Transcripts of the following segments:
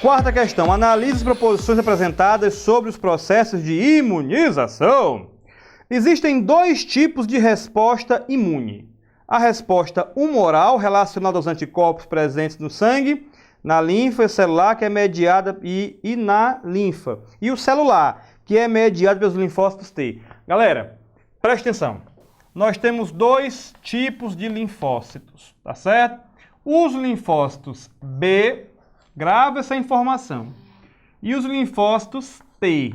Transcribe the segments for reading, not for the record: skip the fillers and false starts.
Quarta questão. Analise as proposições apresentadas sobre os processos de imunização. Existem dois tipos de resposta imune. A resposta humoral, relacionada aos anticorpos presentes no sangue, na linfa celular, que é mediada e na linfa. E o celular, que é mediado pelos linfócitos T. Galera, preste atenção. Nós temos dois tipos de linfócitos, tá certo? Os linfócitos B, grava essa informação, e os linfócitos T.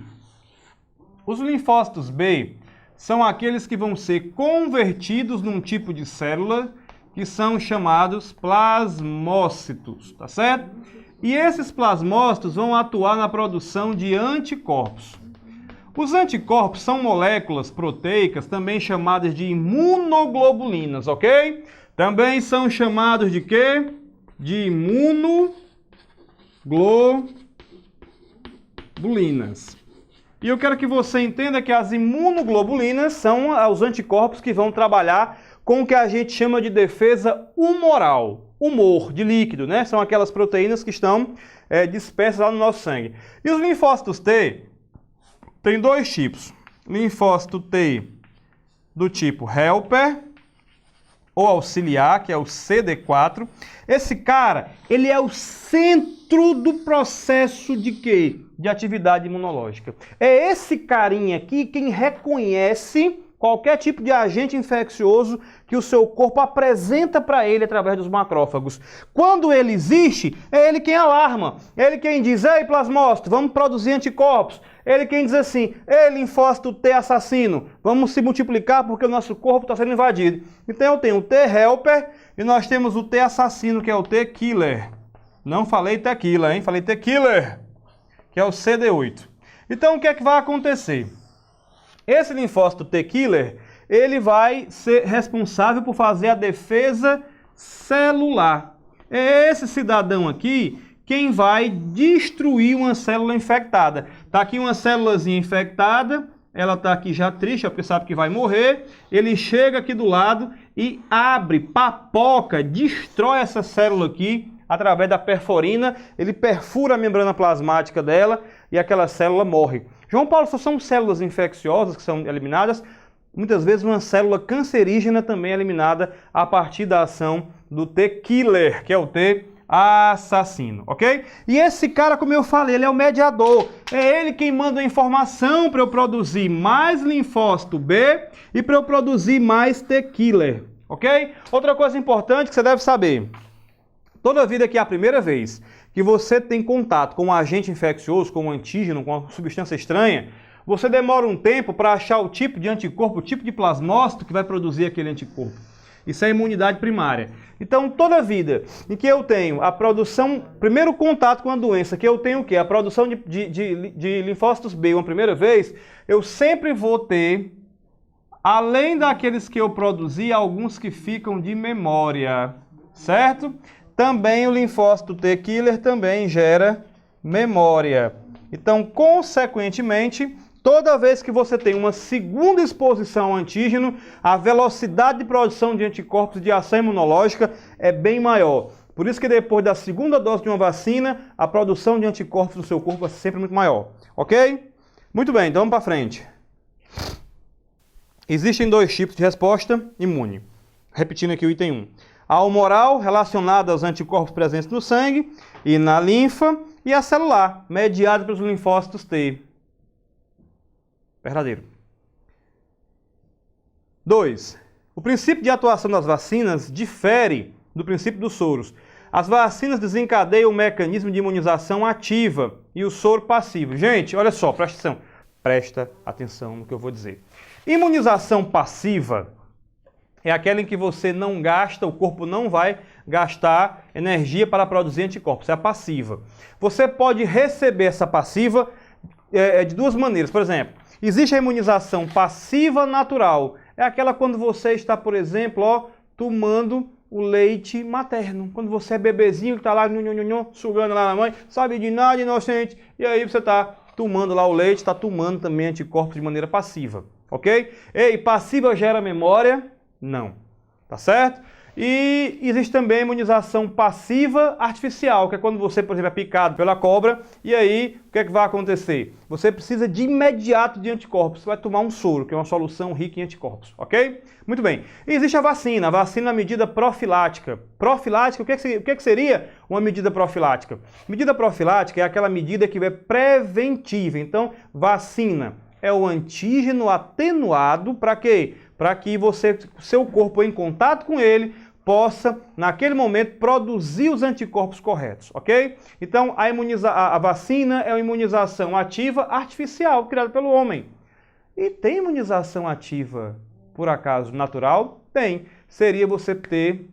Os linfócitos B são aqueles que vão ser convertidos num tipo de célula que são chamados plasmócitos, tá certo? E esses plasmócitos vão atuar na produção de anticorpos. Os anticorpos são moléculas proteicas, também chamadas de imunoglobulinas, ok? Também são chamados de quê? De imunoglobulinas. E eu quero que você entenda que as imunoglobulinas são os anticorpos que vão trabalhar com o que a gente chama de defesa humoral. Humor, de líquido, né? São aquelas proteínas que estão dispersas lá no nosso sangue. E os linfócitos T tem dois tipos. Linfócito T do tipo helper ou auxiliar, que é o CD4. Esse cara, ele é o centro do processo de quê? De atividade imunológica. É esse carinha aqui quem reconhece qualquer tipo de agente infeccioso que o seu corpo apresenta para ele através dos macrófagos. Quando ele existe, é ele quem alarma. É ele quem diz, ei, plasmócito, vamos produzir anticorpos. Ele quem diz assim, ei, linfócito T assassino, vamos se multiplicar porque o nosso corpo está sendo invadido. Então eu tenho o T helper e nós temos o T assassino, que é o T killer. Não falei tequila, hein? Falei T killer, que é o CD8. Então o que é que vai acontecer? Esse linfócito T killer, ele vai ser responsável por fazer a defesa celular. É esse cidadão aqui quem vai destruir uma célula infectada. Está aqui uma célulazinha infectada, ela está aqui já triste, porque sabe que vai morrer. Ele chega aqui do lado e abre, papoca, destrói essa célula aqui através da perforina. Ele perfura a membrana plasmática dela e aquela célula morre. João Paulo, só são células infecciosas que são eliminadas. Muitas vezes uma célula cancerígena também é eliminada a partir da ação do T-killer, que é o T assassino, ok? E esse cara, como eu falei, ele é o mediador. É ele quem manda a informação para eu produzir mais linfócito B e para eu produzir mais T-killer, ok? Outra coisa importante que você deve saber. Toda vida que é a primeira vez que você tem contato com um agente infeccioso, com um antígeno, com uma substância estranha, você demora um tempo para achar o tipo de anticorpo, o tipo de plasmócito que vai produzir aquele anticorpo. Isso é imunidade primária. Então, toda vida em que eu tenho a produção, primeiro contato com a doença, que eu tenho o quê? A produção de linfócitos B uma primeira vez, eu sempre vou ter, além daqueles que eu produzi, alguns que ficam de memória, certo? Também o linfócito T-killer também gera memória. Então, consequentemente, toda vez que você tem uma segunda exposição ao antígeno, a velocidade de produção de anticorpos de ação imunológica é bem maior. Por isso que depois da segunda dose de uma vacina, a produção de anticorpos no seu corpo é sempre muito maior. Ok? Muito bem, então vamos para frente. Existem dois tipos de resposta imune. Repetindo aqui o item 1. A humoral, relacionada aos anticorpos presentes no sangue e na linfa, e a celular, mediada pelos linfócitos T. Verdadeiro. 2. O princípio de atuação das vacinas difere do princípio dos soros. As vacinas desencadeiam o mecanismo de imunização ativa e o soro passivo. Gente, olha só, presta atenção no que eu vou dizer. Imunização passiva é aquela em que você não gasta, o corpo não vai gastar energia para produzir anticorpos. É a passiva. Você pode receber essa passiva de duas maneiras. Por exemplo, existe a imunização passiva natural. É aquela quando você está, por exemplo, tomando o leite materno. Quando você é bebezinho que está lá sugando lá na mãe, sabe de nada, inocente. E aí você está tomando lá o leite, está tomando também anticorpos de maneira passiva. Ok? Ei, passiva gera memória? Não. Tá certo? E existe também a imunização passiva artificial, que é quando você, por exemplo, é picado pela cobra, e aí o que é que vai acontecer? Você precisa de imediato de anticorpos, você vai tomar um soro, que é uma solução rica em anticorpos, ok? Muito bem. E existe a vacina é uma medida profilática. Profilática, o que é que seria uma medida profilática? Medida profilática é aquela medida que é preventiva, então vacina é o antígeno atenuado para quê? Para que seu corpo em contato com ele possa, naquele momento, produzir os anticorpos corretos, ok? Então, a vacina é uma imunização ativa artificial, criada pelo homem. E tem imunização ativa, por acaso, natural? Tem. Seria você ter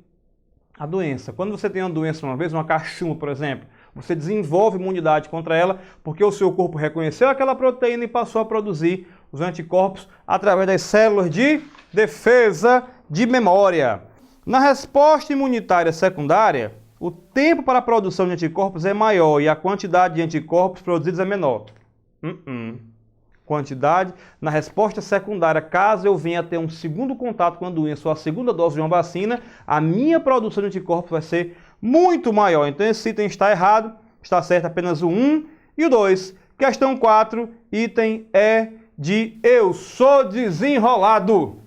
a doença. Quando você tem uma doença uma vez, uma cachumba, por exemplo, você desenvolve imunidade contra ela porque o seu corpo reconheceu aquela proteína e passou a produzir os anticorpos através das células de defesa de memória. Na resposta imunitária secundária, o tempo para a produção de anticorpos é maior e a quantidade de anticorpos produzidos é menor. Quantidade na resposta secundária, caso eu venha a ter um segundo contato com a doença ou a segunda dose de uma vacina, a minha produção de anticorpos vai ser muito maior. Então esse item está errado, está certo apenas o 1 e o 2. Questão 4, item E de eu sou desenrolado.